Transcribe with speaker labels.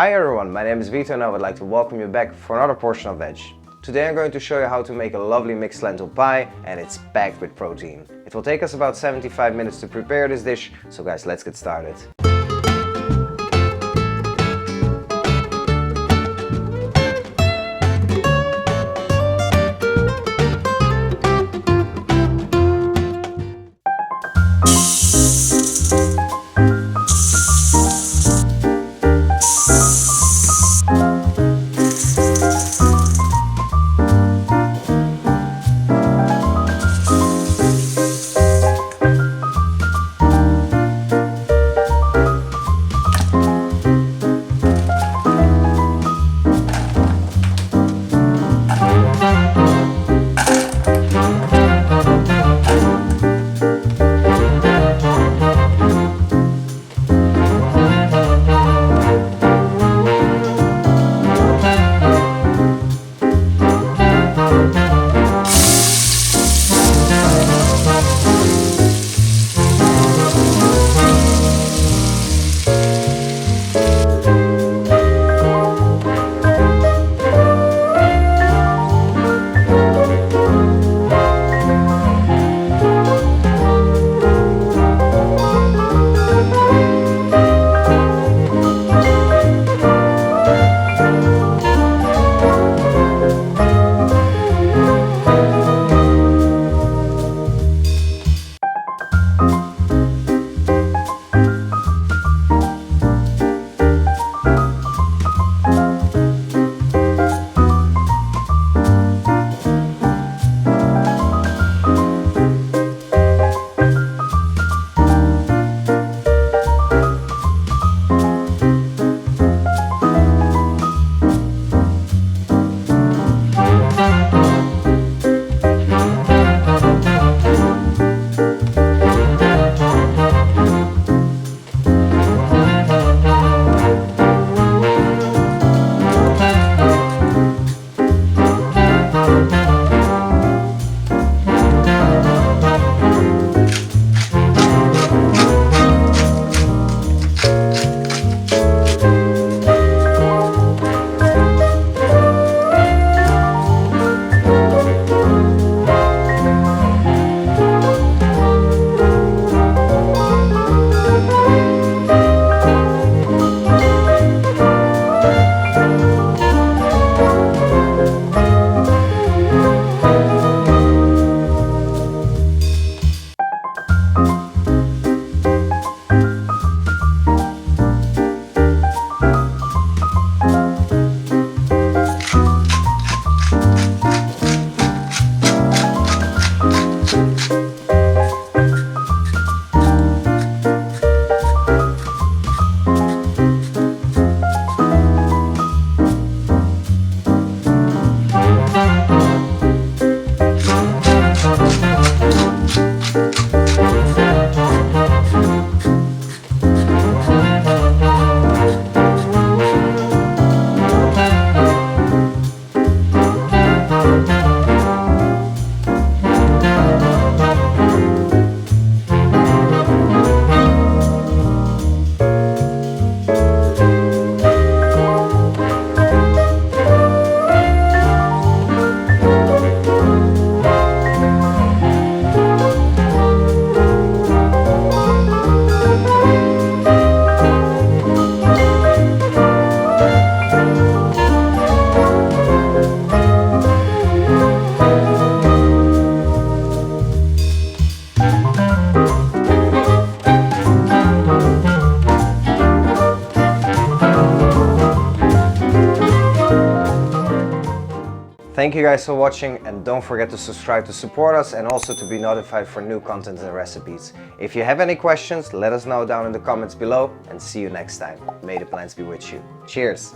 Speaker 1: Hi everyone, my name is Vito and I would like to welcome you back for another portion of veg. Today I'm going to show you how to make a lovely mixed lentil pie, and it's packed with protein. It will take us about 75 minutes to prepare this dish, so guys, let's get started. Thank you guys for watching, and don't forget to subscribe to support us and also to be notified for new content and recipes. If you have any questions, let us know down in the comments below, and see you next time. May the plants be with you. Cheers!